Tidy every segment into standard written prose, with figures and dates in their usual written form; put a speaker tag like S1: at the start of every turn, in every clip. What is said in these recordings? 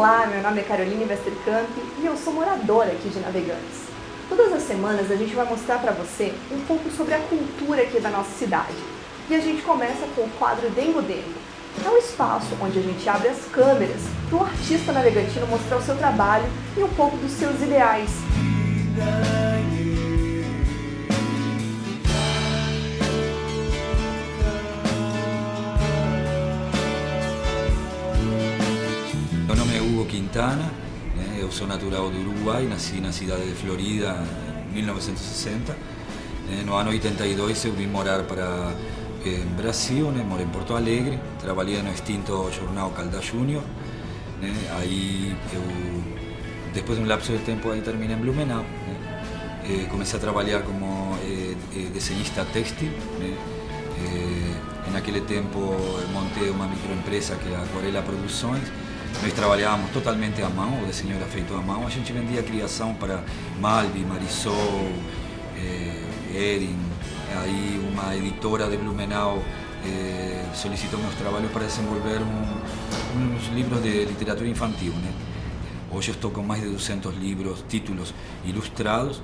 S1: Olá, meu nome é Caroline Westerkamp e eu sou moradora aqui de Navegantes. Todas as semanas a gente vai mostrar para você um pouco sobre a cultura aqui da nossa cidade. E a gente começa com o quadro Dengo Dengo. É um espaço onde a gente abre as câmeras para o artista navegantino mostrar o seu trabalho e um pouco dos seus ideais.
S2: Meu nome é Hugo Quintana, eu sou natural do Uruguai, nasci na cidade de Florida em 1960. No ano 82 eu vim morar para Brasil, moro em Porto Alegre, trabalhei no extinto jornal Caldas Júnior. Aí eu, depois de um lapso de tempo, aí terminei em Blumenau. Comecei a trabalhar como desenhista têxtil. Naquele tempo montei uma microempresa que é a Aquarela Produções. Nós trabalhávamos totalmente à mão, o desenho era feito à mão. A gente vendia criação para Malvi, Marisol, Erin. Aí uma editora de Blumenau solicitou meus trabalhos para desenvolver uns livros de literatura infantil. Hoje eu estou com mais de 200 livros, títulos ilustrados.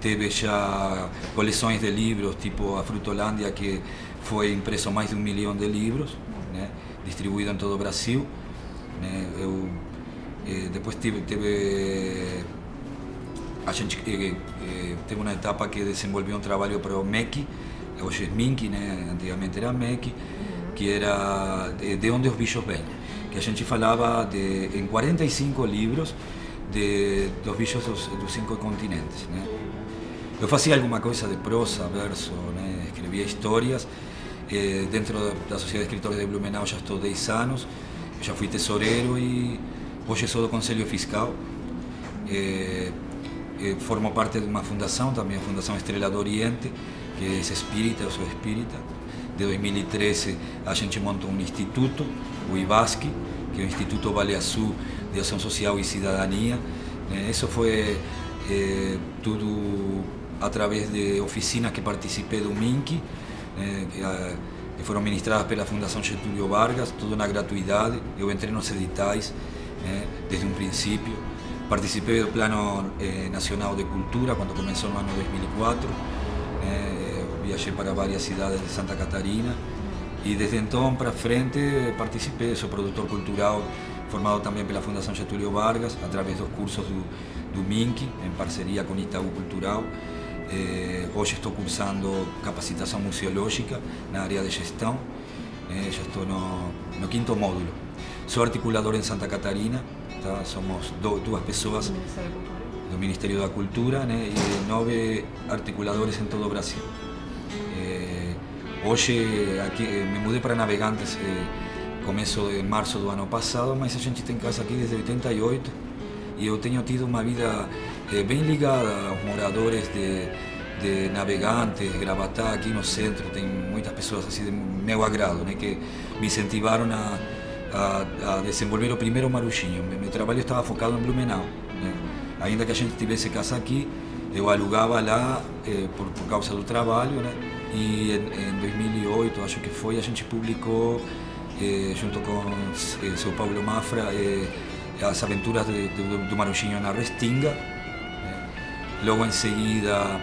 S2: Teve já coleções de livros, tipo a Frutolândia, que foi impresso mais de 1 milhão de livros, distribuído em todo o Brasil. Depois a gente teve uma etapa que desenvolveu um trabalho para o MEC, hoje é Minky, antigamente era MEC, que era de onde os bichos vêm, que a gente falava em 45 livros dos bichos dos 5 continentes. Eu fazia alguma coisa de prosa, verso, escrevia histórias. Dentro da Sociedade de Escritores de Blumenau já estou 10 anos, já fui tesoureiro e hoje sou do Conselho Fiscal. Formo parte de uma fundação, também a Fundação Estrela do Oriente, que é espírita, eu sou espírita. De 2013 a gente montou um instituto, o IBASC, que é o Instituto Vale Azul de Ação Social e Cidadania. Isso foi tudo através de oficinas que participei do MINC, que foram ministradas pela Fundação Getúlio Vargas, tudo na gratuidade. Eu entrei nos editais desde um princípio. Participei do Plano Nacional de Cultura quando começou no ano 2004. Viajei para várias cidades de Santa Catarina e desde então para frente participei. Sou produtor cultural formado também pela Fundação Getúlio Vargas, através dos cursos do MINC, em parceria com Itaú Cultural. Hoje estou cursando capacitação museológica na área de gestão. Já estou no 5º módulo. Sou articulador em Santa Catarina, tá? Somos duas pessoas do Ministério da Cultura, e 9 articuladores em todo o Brasil. Hoje aqui, me mudei para Navegantes começo de março do ano passado, mas a gente tem casa aqui desde 88 e eu tenho tido uma vida bem ligada aos moradores de Navegantes, Gravatá, aqui no centro. Tem muitas pessoas assim de meu agrado, que me incentivaram a desenvolver o primeiro Marujinho. Meu trabalho estava focado em Blumenau. Ainda que a gente tivesse casa aqui, eu alugava lá por causa do trabalho. E em 2008, acho que foi, a gente publicou, junto com seu Paulo Mafra, as aventuras do Marujinho na Restinga. Logo em seguida,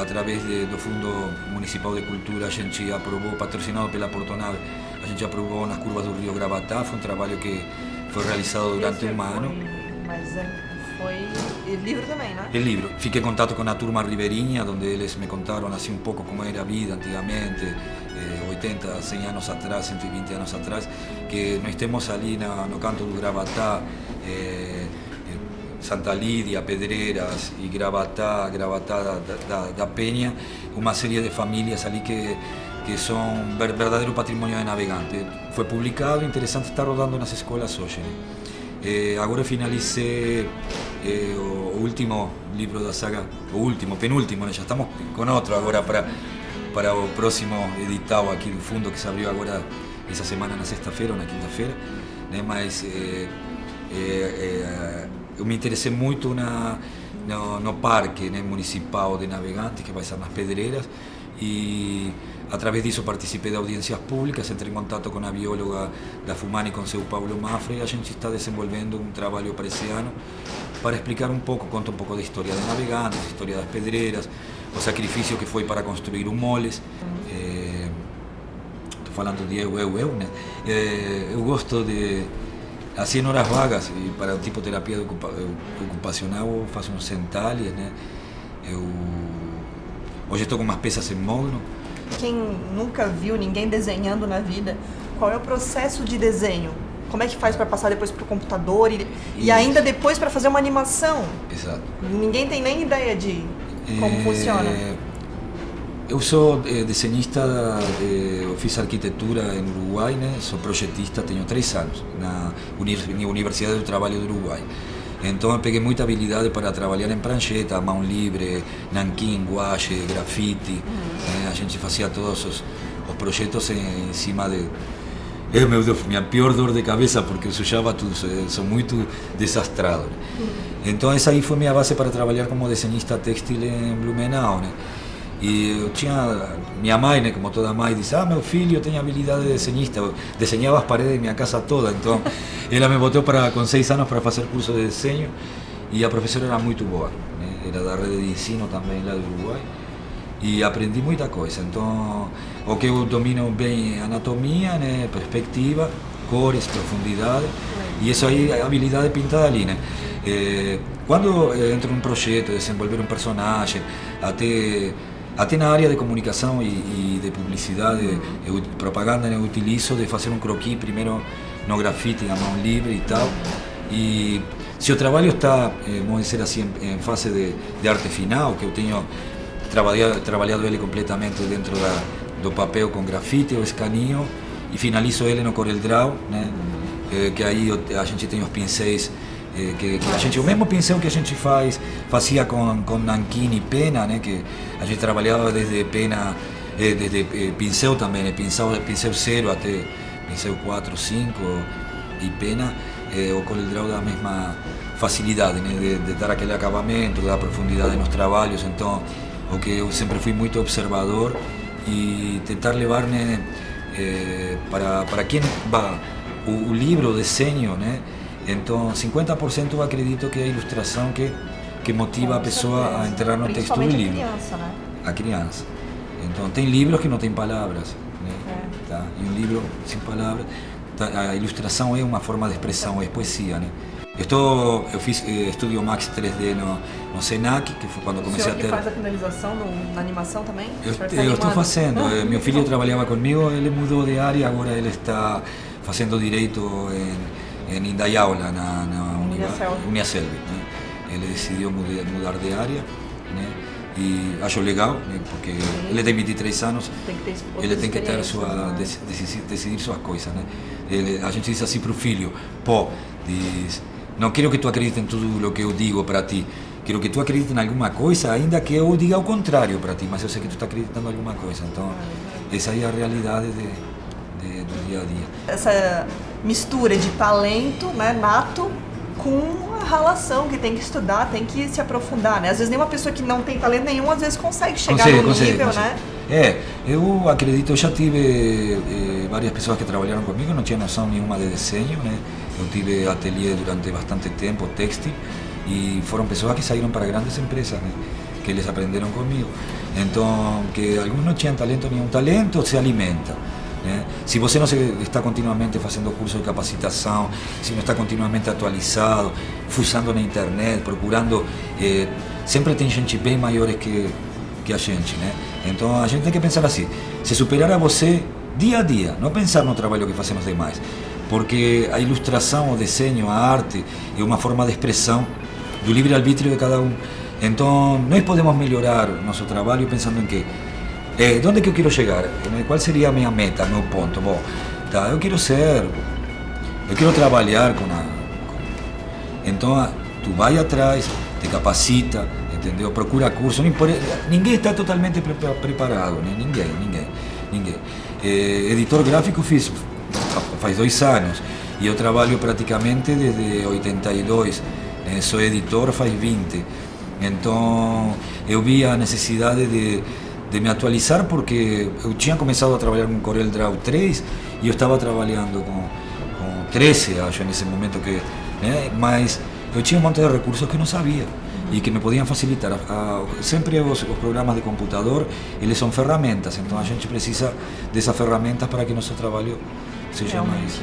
S2: através do Fundo Municipal de Cultura, a gente aprovou, patrocinado pela Portonave, a gente aprovou nas curvas do Rio Gravatá. Foi um trabalho que foi realizado durante um ano.
S1: Mas foi livro também, né?
S2: É livro. Fiquei em contato com a turma ribeirinha, onde eles me contaram assim um pouco como era a vida antigamente, 80, 100 anos atrás, 120 anos atrás, que nós temos ali no canto do Gravatá, Santa Lídia, Pedreiras e Gravatá da Penha, uma série de famílias ali que são verdadeiro patrimônio de Navegante. Foi publicado, interessante, está rodando nas escolas hoje. Agora eu finalizei o último livro da saga, penúltimo, já estamos com outro agora para o próximo edital aqui do fundo, que se abriu agora essa semana, na sexta-feira ou na quinta-feira. Mas eu me interessei muito no parque municipal de Navegantes, que vai ser nas Pedreiras, e através disso participei de audiências públicas, entrei em contato com a bióloga da Fumani, com seu Paulo Mafra, e a gente está desenvolvendo um trabalho para esse ano para explicar um pouco, conta um pouco da história de Navegantes, a história das pedreiras, o sacrifício que foi para construir o Moles. Estou falando de eu, né? Eu gosto de, assim, em horas vagas, e para o tipo de terapia ocupacional, eu faço uns centales, né? Hoje estou com umas peças em módulo.
S1: Quem nunca viu ninguém desenhando na vida, qual é o processo de desenho? Como é que faz para passar depois para o computador e ainda depois para fazer uma animação?
S2: Exato.
S1: Ninguém tem nem ideia de como funciona.
S2: Eu sou desenhista, eu fiz arquitetura em Uruguai, né? Sou projetista, tenho 3 anos na Universidade do Trabalho do Uruguai. Então eu peguei muita habilidade para trabalhar em prancheta, mão livre, nanquim, guache, grafite. A gente fazia todos os projetos em cima de... Meu Deus, minha pior dor de cabeça, porque eu sujava tudo, sou muito desastrado. Então essa aí foi minha base para trabalhar como desenhista textil em Blumenau, né? E eu tinha, minha mãe, né, como toda mãe, disse: meu filho tem habilidade de desenhista, eu desenhava as paredes de minha casa toda. Então ela me botou com 6 anos para fazer curso de desenho, e a professora era muito boa, né? Era da rede de ensino também lá do Uruguai, e aprendi muita coisa. Então o que eu domino bem é anatomia, né, perspectiva, cores, profundidade, e isso aí é habilidade pintada ali, né? Quando entro num projeto, desenvolver um personagem, até na área de comunicação e de publicidade, propaganda, eu utilizo de fazer um croquis primeiro no grafite, a mão livre e tal. E se o trabalho está, vamos dizer assim, em fase de arte final, que eu tenho trabalhado ele completamente dentro do papel com grafite, eu escaneio e finalizo ele no CorelDRAW, né? Que aí a gente tem os pincéis, que a gente, o mesmo pincel que a gente fazia com nanquim e pena, né? Que a gente trabalhava desde pena, desde pincel também, né? Pincel 0 até pincel 4, 5 e pena, o CorelDRAW dá a mesma facilidade, né? De dar aquele acabamento, dar profundidade nos trabalhos. Então, o que eu sempre fui muito observador e tentar levar, né, para quem vai o livro, o desenho, né? Então 50% eu acredito que é a ilustração que motiva a pessoa a entrar no texto do livro.
S1: A criança, né?
S2: A criança. Então tem livros que não tem palavras, né? Tá? E um livro sem palavras, a ilustração é uma forma de expressão, é poesia, né? Eu fiz Studio Max 3D no Senac, que foi quando comecei a ter...
S1: O senhor que faz a finalização na animação também?
S2: Eu estou fazendo. Meu filho trabalhava comigo, ele mudou de área, agora ele está fazendo direito em Indaial, lá na Uniaselv, né? Ele decidiu mudar de área, né? E acho legal, né? Porque ele tem 23 anos, ele tem que ter decidir suas coisas, né? A gente diz assim para o filho: pô, diz, não quero que tu acredites em tudo o que eu digo para ti, quero que tu acredites em alguma coisa, ainda que eu diga o contrário para ti, mas eu sei que tu está acreditando em alguma coisa. Então essa aí é a realidade do dia a dia.
S1: Essa mistura de talento, né, nato, com a relação que tem que estudar, tem que se aprofundar, né? Às vezes nem uma pessoa que não tem talento nenhum, às vezes consegue chegar no nível, né?
S2: Eu acredito, eu já tive várias pessoas que trabalharam comigo, não tinha noção nenhuma de desenho, né? Eu tive ateliê durante bastante tempo, textil, e foram pessoas que saíram para grandes empresas, né? Que eles aprenderam comigo. Então, que alguns não tinham talento nenhum, talento se alimenta. Se você não está continuamente fazendo curso de capacitação, se não está continuamente atualizado, fuçando na internet, procurando, sempre tem gente bem maiores que a gente, né? Então a gente tem que pensar assim, se superar a você dia a dia, não pensar no trabalho que fazemos demais, porque a ilustração, o desenho, a arte é uma forma de expressão do livre-arbítrio de cada um. Então nós podemos melhorar nosso trabalho pensando em que onde que eu quero chegar? Qual seria a minha meta, meu ponto? Bom, tá, eu quero trabalhar Então, tu vai atrás, te capacita, entendeu? Procura curso, ninguém está totalmente preparado, né? Ninguém. Editor gráfico fiz faz 2 anos, e eu trabalho praticamente desde 82, sou editor faz 20, então eu vi a necessidade de de me atualizar, porque eu tinha começado a trabalhar com Corel Draw 3 e eu estava trabalhando com 13, acho, nesse momento, que, né? Mas eu tinha um monte de recursos que não sabia e que me podiam facilitar. Sempre os programas de computador, eles são ferramentas, então a gente precisa dessas ferramentas para que nosso trabalho seja mais...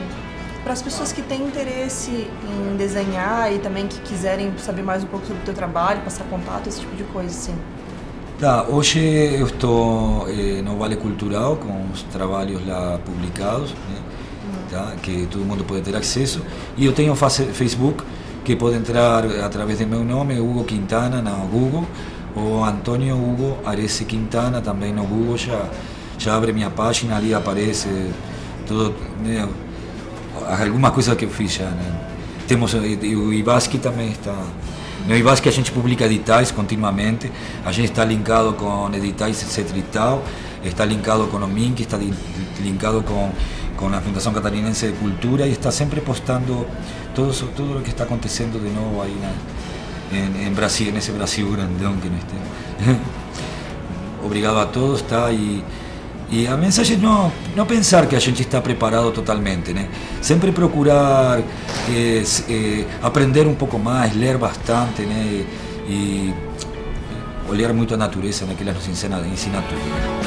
S1: Para as pessoas que têm interesse em desenhar e também que quiserem saber mais um pouco sobre o teu trabalho, passar contato, esse tipo de coisa, assim.
S2: Tá, hoje eu estou no Vale Cultural com os trabalhos lá publicados, né? Tá, que todo mundo pode ter acesso. E eu tenho Facebook, que pode entrar através do meu nome, Hugo Quintana, no Google, ou Antônio Hugo Arese Quintana, também no Google, já abre minha página, ali aparece tudo, né? Alguma coisa que eu fiz já, né? Temos o Ibasque também está. No Ibasque a gente publica editais continuamente, a gente está linkado com editais, etc e tal, está linkado com o MINC, está linkado com a Fundação Catarinense de Cultura, e está sempre postando todo o que está acontecendo de novo aí, né? Em Brasil, nesse Brasil grandão que nós temos. Obrigado a todos, tá? E a mensagem não pensar que a gente está preparado totalmente, né? Sempre procurar aprender um pouco mais, ler bastante, né? E olhar muito a natureza, né? Que ela nos ensina tudo, né?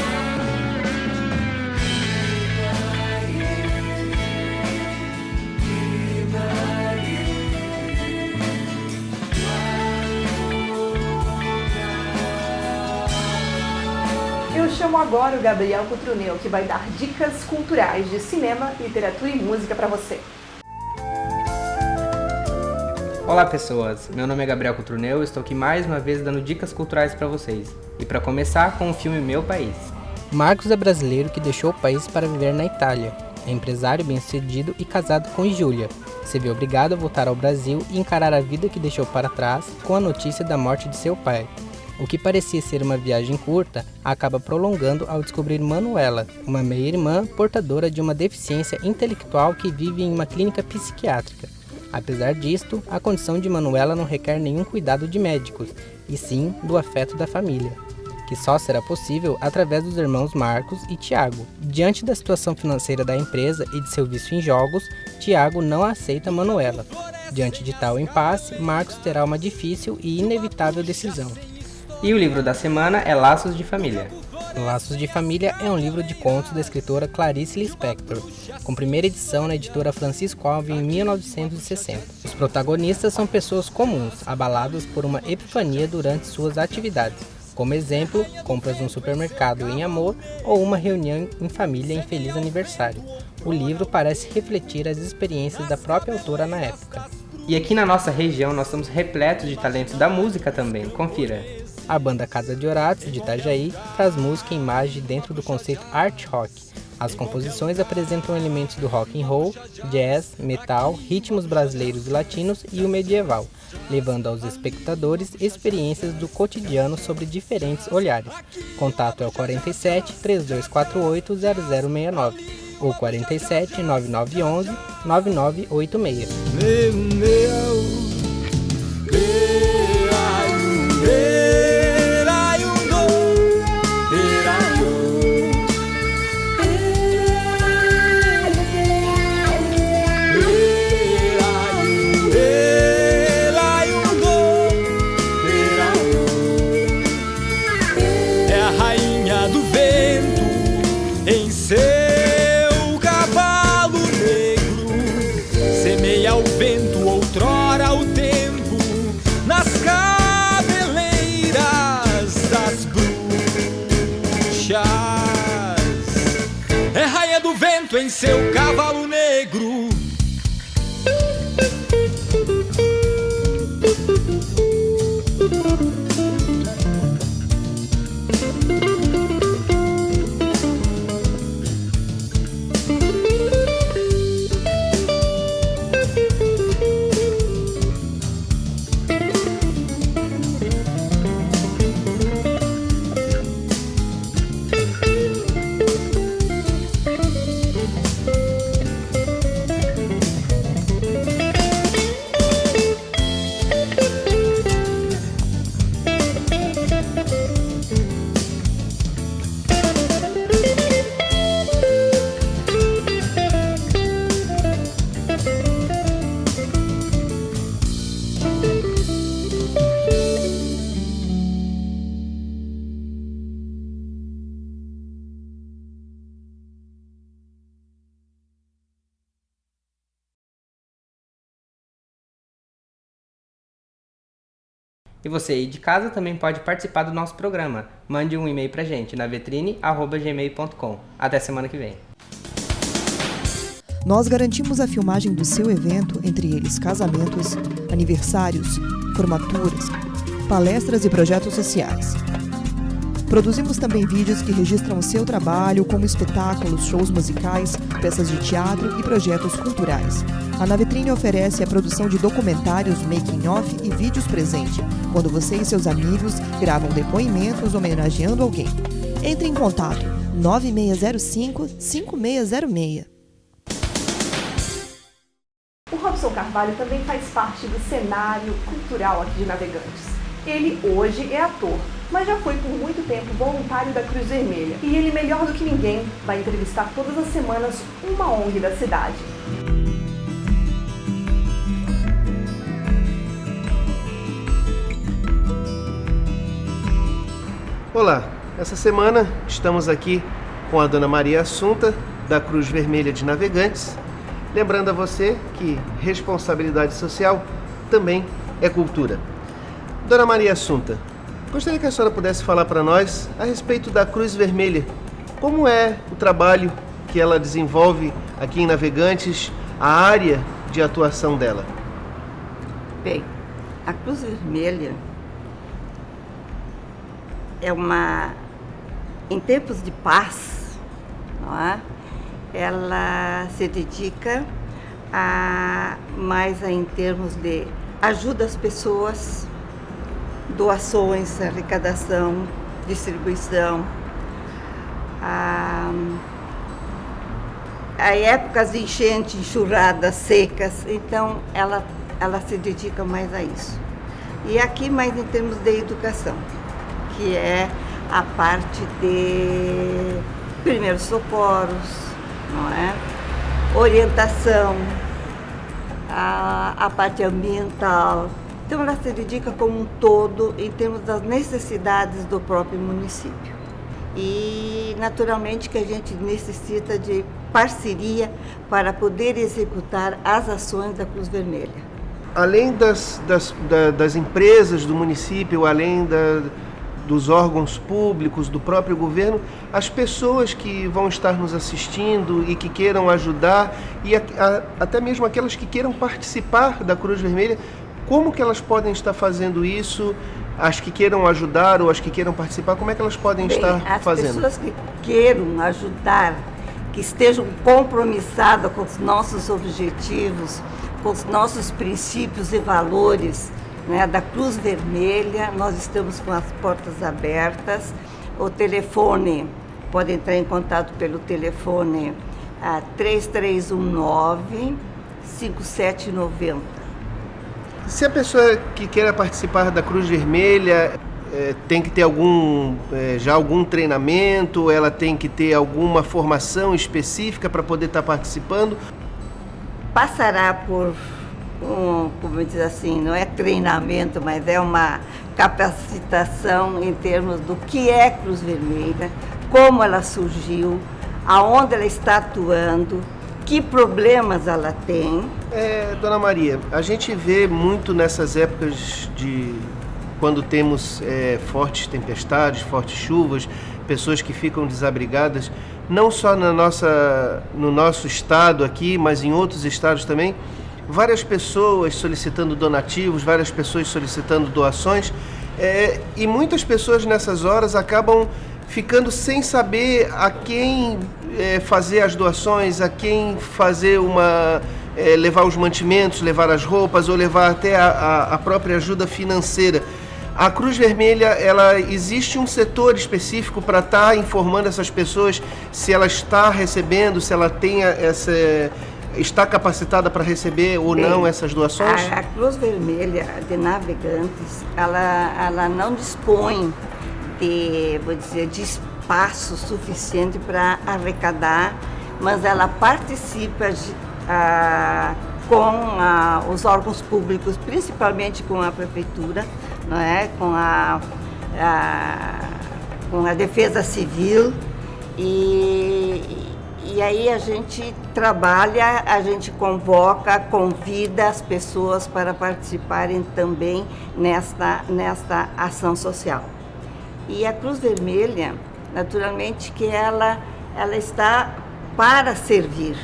S1: Eu chamo agora o Gabriel Cotruneu, que vai dar dicas culturais de cinema, literatura e música para você.
S3: Olá pessoas, meu nome é Gabriel Cotruneu, estou aqui mais uma vez dando dicas culturais para vocês. E para começar com o filme Meu País.
S4: Marcos é brasileiro que deixou o país para viver na Itália. É empresário bem-sucedido e casado com Júlia. Se vê obrigado a voltar ao Brasil e encarar a vida que deixou para trás com a notícia da morte de seu pai. O que parecia ser uma viagem curta, acaba prolongando ao descobrir Manuela, uma meia-irmã portadora de uma deficiência intelectual que vive em uma clínica psiquiátrica. Apesar disto, a condição de Manuela não requer nenhum cuidado de médicos, e sim do afeto da família, que só será possível através dos irmãos Marcos e Tiago. Diante da situação financeira da empresa e de seu vício em jogos, Tiago não aceita Manuela. Diante de tal impasse, Marcos terá uma difícil e inevitável decisão.
S3: E o livro da semana é Laços de Família.
S4: Laços de Família é um livro de contos da escritora Clarice Lispector, com primeira edição na editora Francisco Alves em 1960. Os protagonistas são pessoas comuns, abaladas por uma epifania durante suas atividades, como exemplo, compras num supermercado em amor ou uma reunião em família em feliz aniversário. O livro parece refletir as experiências da própria autora na época.
S3: E aqui na nossa região nós estamos repletos de talentos da música também, confira!
S4: A banda Casa de Horácio, de Itajaí, traz música e imagem dentro do conceito art rock. As composições apresentam elementos do rock and roll, jazz, metal, ritmos brasileiros e latinos e o medieval, levando aos espectadores experiências do cotidiano sobre diferentes olhares. Contato é o 47 3248 0069 ou 47 9911 9986.
S5: Em seu cavalo negro.
S3: E você aí de casa também pode participar do nosso programa. Mande um e-mail pra gente, navetrine@gmail.com. Até semana que vem.
S6: Nós garantimos a filmagem do seu evento, entre eles casamentos, aniversários, formaturas, palestras e projetos sociais. Produzimos também vídeos que registram o seu trabalho, como espetáculos, shows musicais, peças de teatro e projetos culturais. A Navetrine oferece a produção de documentários, making-off e vídeos presente, quando você e seus amigos gravam depoimentos homenageando alguém. Entre em contato 9605-5606.
S1: O Robson Carvalho também faz parte do cenário cultural aqui de Navegantes. Ele hoje é ator, mas já foi por muito tempo voluntário da Cruz Vermelha. E ele, melhor do que ninguém, vai entrevistar todas as semanas uma ONG da cidade.
S7: Olá, essa semana estamos aqui com a Dona Maria Assunta, da Cruz Vermelha de Navegantes. Lembrando a você que responsabilidade social também é cultura. Dona Maria Assunta, gostaria que a senhora pudesse falar para nós a respeito da Cruz Vermelha. Como é o trabalho que ela desenvolve aqui em Navegantes, a área de atuação dela?
S8: Bem, a Cruz Vermelha é em tempos de paz, não é? Ela se dedica mais em termos de ajuda às pessoas, doações, arrecadação, distribuição. Há épocas de enchente, enxurradas, secas, então ela se dedica mais a isso. E aqui mais em termos de educação, que é a parte de primeiros socorros, não é? Orientação, a parte ambiental. Então ela se dedica como um todo em termos das necessidades do próprio município. E naturalmente que a gente necessita de parceria para poder executar as ações da Cruz Vermelha.
S7: Além das empresas do município, além dos órgãos públicos, do próprio governo, as pessoas que vão estar nos assistindo e que queiram ajudar, e até mesmo aquelas que queiram participar da Cruz Vermelha, como que elas podem estar fazendo isso? As que queiram ajudar ou as que queiram participar, como é que elas podem estar fazendo?
S8: As pessoas que queiram ajudar, que estejam compromissadas com os nossos objetivos, com os nossos princípios e valores, né, da Cruz Vermelha, nós estamos com as portas abertas. O telefone, pode entrar em contato pelo telefone 3319-5790.
S7: Se a pessoa que queira participar da Cruz Vermelha tem que ter algum treinamento, ela tem que ter alguma formação específica para poder estar participando?
S8: Passará por como diz assim, não é treinamento, mas é uma capacitação em termos do que é Cruz Vermelha, como ela surgiu, aonde ela está atuando, que problemas ela tem.
S7: Dona Maria, a gente vê muito nessas épocas quando temos fortes tempestades, fortes chuvas, pessoas que ficam desabrigadas, não só no nosso estado aqui, mas em outros estados também. Várias pessoas solicitando donativos, várias pessoas solicitando doações, e muitas pessoas nessas horas acabam ficando sem saber a quem fazer as doações, a quem fazer levar os mantimentos, levar as roupas ou levar até a própria ajuda financeira. A Cruz Vermelha, existe um setor específico para estar informando essas pessoas se ela está recebendo, se ela tem está capacitada para receber ou não essas doações?
S8: A Cruz Vermelha de Navegantes, ela não dispõe de espaço suficiente para arrecadar, mas ela participa com os órgãos públicos, principalmente com a prefeitura, não é? com a Defesa Civil e E aí a gente trabalha, a gente convoca, convida as pessoas para participarem também nesta ação social. E a Cruz Vermelha, naturalmente que ela está para servir.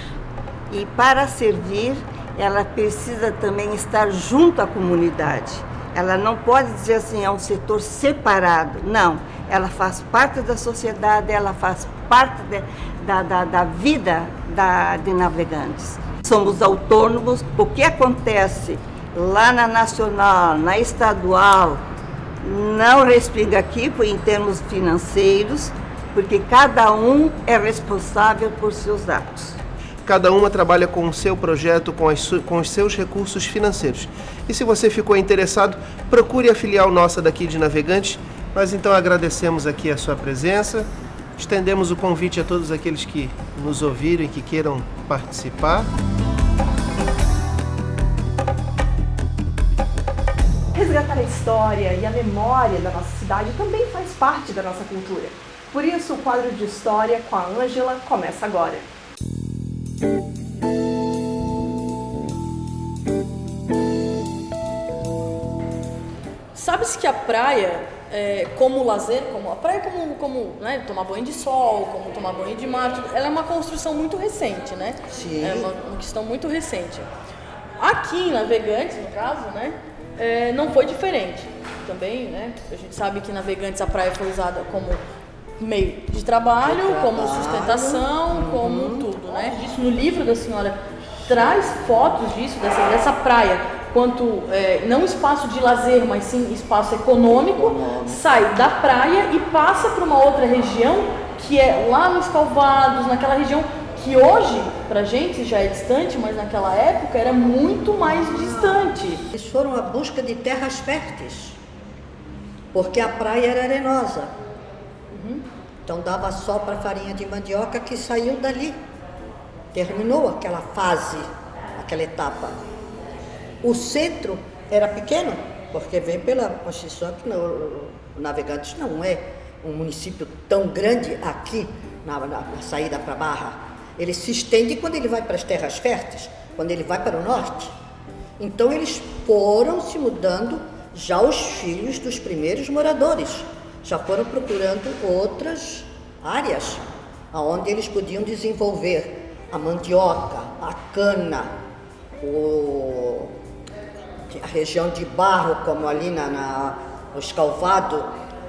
S8: E para servir, ela precisa também estar junto à comunidade. Ela não pode dizer assim, é um setor separado. Não, ela faz parte da sociedade, ela faz parte da vida de Navegantes. Somos autônomos. O que acontece lá na nacional, na estadual, não respinga aqui em termos financeiros, porque cada um é responsável por seus atos.
S7: Cada uma trabalha com o seu projeto, com os seus recursos financeiros. E se você ficou interessado, procure a filial nossa daqui de Navegantes. Nós então agradecemos aqui a sua presença, estendemos o convite a todos aqueles que nos ouviram e que queiram participar.
S1: Resgatar a história e a memória da nossa cidade também faz parte da nossa cultura. Por isso, o quadro de História com a Ângela começa agora.
S9: Sabe-se que a praia, como lazer, como a praia como né, tomar banho de sol, como tomar banho de mar, ela é uma construção muito recente, né?
S8: Sim.
S9: É uma questão muito recente. Aqui em Navegantes, no caso, né, não foi diferente. Também, né, a gente sabe que em Navegantes a praia foi usada como meio de trabalho, como sustentação, como tudo, né? Isso no livro da senhora traz fotos disso, dessa praia, quanto não espaço de lazer, mas sim espaço econômico, sai da praia e passa para uma outra região, que é lá nos Calvados, naquela região que hoje, pra gente, já é distante, mas naquela época era muito mais distante.
S10: Eles foram à busca de terras férteis, porque a praia era arenosa. Então dava só para farinha de mandioca que saiu dali. Terminou aquela fase, aquela etapa. O centro era pequeno, porque vem pela Constituição que o Navegantes não é um município tão grande aqui na saída para a Barra. Ele se estende quando ele vai para as terras férteis, quando ele vai para o norte. Então eles foram se mudando, já os filhos dos primeiros moradores já foram procurando outras áreas onde eles podiam desenvolver a mandioca, a cana, a região de barro, como ali no Escalvado,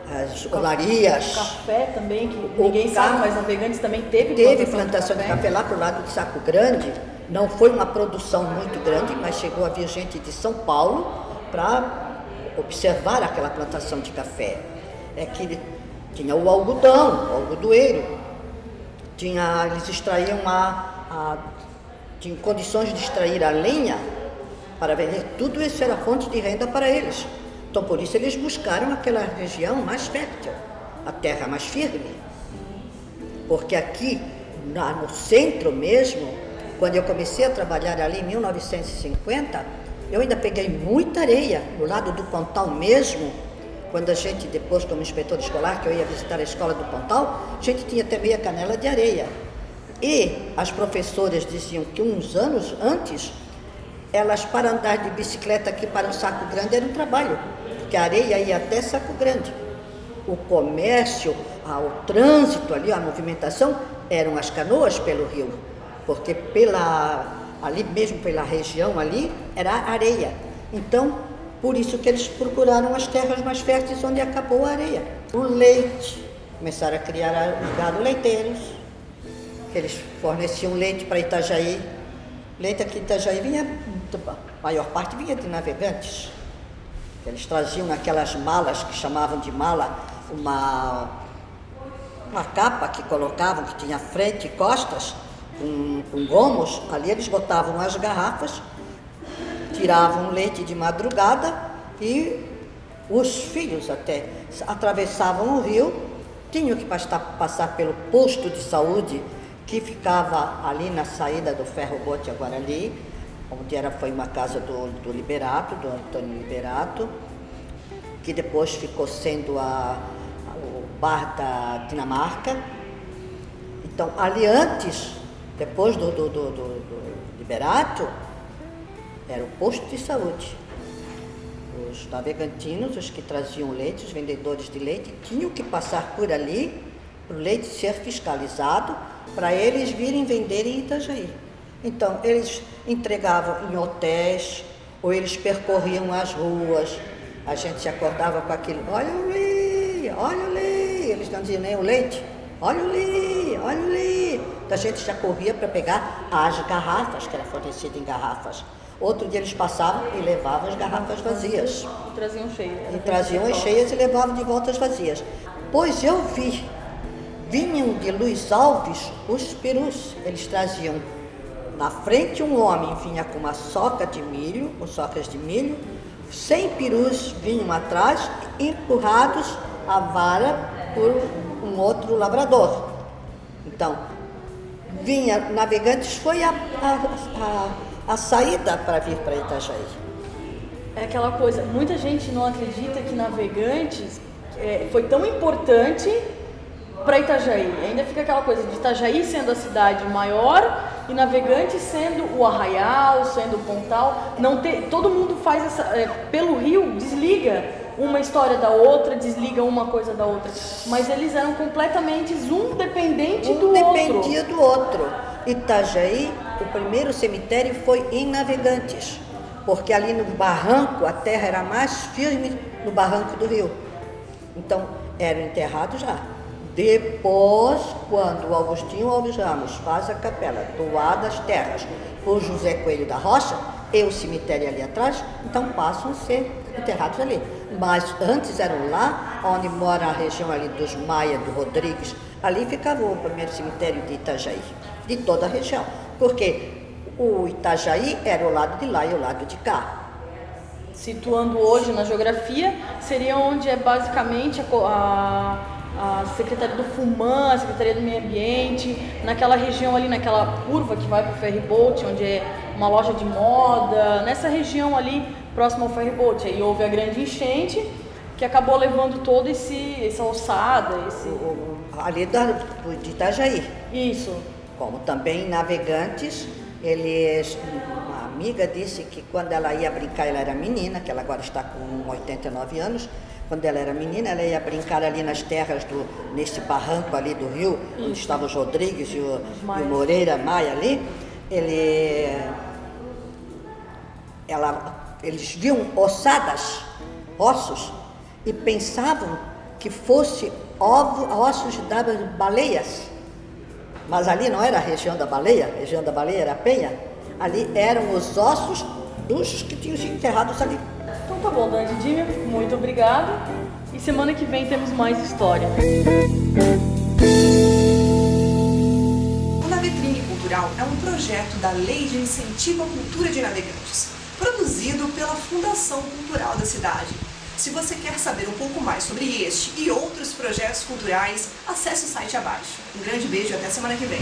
S10: as olarias.
S9: O café também, que ninguém sabe, mas Navegantes também teve
S10: plantação de café lá para o lado de Saco Grande. Não foi uma produção muito grande, mas chegou a vir gente de São Paulo para observar aquela plantação de café. É que tinha o algodão, o algodoeiro, eles extraíam tinham condições de extrair a lenha para vender. Tudo isso era fonte de renda para eles. Então por isso eles buscaram aquela região mais fértil, a terra mais firme. Porque aqui no centro mesmo, quando eu comecei a trabalhar ali em 1950, eu ainda peguei muita areia do lado do Pontal mesmo. Quando a gente, depois como inspetor escolar, que eu ia visitar a escola do Pontal, a gente tinha até meia canela de areia. E as professoras diziam que uns anos antes, elas para andar de bicicleta aqui para o Saco Grande era um trabalho, porque a areia ia até Saco Grande. O comércio, o trânsito ali, a movimentação, eram as canoas pelo rio, porque ali mesmo pela região ali, era areia. Então, por isso que eles procuraram as terras mais férteis onde acabou a areia. O leite, começaram a criar os gado leiteiros, que eles forneciam leite para Itajaí. Leite aqui em Itajaí a maior parte vinha de Navegantes. Eles traziam naquelas malas, que chamavam de mala, uma capa que colocavam, que tinha frente e costas, com gomos. Ali eles botavam as garrafas, tiravam leite de madrugada e os filhos até atravessavam o rio, tinham que passar pelo posto de saúde que ficava ali na saída do Ferro-Bote Aguarali, onde foi uma casa do Liberato, do Antônio Liberato, que depois ficou sendo o bar da Dinamarca. Então, ali antes Depois do Liberato, era o posto de saúde. Os navegantinos, os que traziam leite, os vendedores de leite, tinham que passar por ali, para o leite ser fiscalizado, para eles virem vender em Itajaí. Então, eles entregavam em hotéis, ou eles percorriam as ruas, a gente se acordava com aquilo, olha o leite, eles não diziam nem o leite, olha o leite. Então, a gente já corria para pegar as garrafas, que era fornecido em garrafas. Outro dia eles passavam e levavam as garrafas vazias.
S9: E traziam cheias.
S10: E traziam cheias e levavam de volta as vazias. Pois eu vi, vinham de Luiz Alves os perus, eles traziam. Na frente um homem vinha com uma soca de milho, com socas de milho, 100 perus vinham atrás, empurrados a vara por um outro lavrador. Então, vinha Navegantes, foi a saída para vir para Itajaí.
S9: É aquela coisa, muita gente não acredita que Navegantes foi tão importante para Itajaí. Ainda fica aquela coisa de Itajaí sendo a cidade maior e Navegantes sendo o arraial, sendo o pontal. Todo mundo faz essa... pelo rio, desliga uma história da outra, desliga uma coisa da outra. Mas eles eram completamente um dependente do outro.
S10: Dependia do outro. Itajaí, o primeiro cemitério foi em Navegantes, porque ali no barranco, a terra era mais firme no barranco do rio. Então, eram enterrados lá. Depois, quando o Agostinho Alves Ramos faz a capela, doada as terras por José Coelho da Rocha, e o cemitério ali atrás, então passam a ser enterrados ali. Mas antes eram lá, onde mora a região ali dos Maia, do Rodrigues, ali ficava o primeiro cemitério de Itajaí, de toda a região. Porque o Itajaí era o lado de lá e o lado de cá.
S9: Situando hoje na geografia, seria onde é basicamente a Secretaria do FUMAN, a Secretaria do Meio Ambiente, naquela região ali, naquela curva que vai para o ferryboat, onde é uma loja de moda, nessa região ali, próximo ao ferryboat. Aí houve a grande enchente, que acabou levando toda essa alçada,
S10: ali de Itajaí.
S9: Isso.
S10: Como também Navegantes, uma amiga disse que quando ela ia brincar, ela era menina, que ela agora está com 89 anos, quando ela era menina, ela ia brincar ali nas terras, nesse barranco ali do rio, onde estavam os Rodrigues e o Moreira Maia ali. Eles viam ossos, e pensavam que fosse ossos de baleias. Mas ali não era a região da baleia era a Penha. Ali eram os ossos dos que tinham sido enterrados ali.
S9: Então tá bom, Dona Didímia, muito obrigada. E semana que vem temos mais história.
S1: O Navetrine Cultural é um projeto da Lei de Incentivo à Cultura de Navegantes, produzido pela Fundação Cultural da cidade. Se você quer saber um pouco mais sobre este e outros projetos culturais, acesse o site abaixo. Um grande beijo e até semana que vem.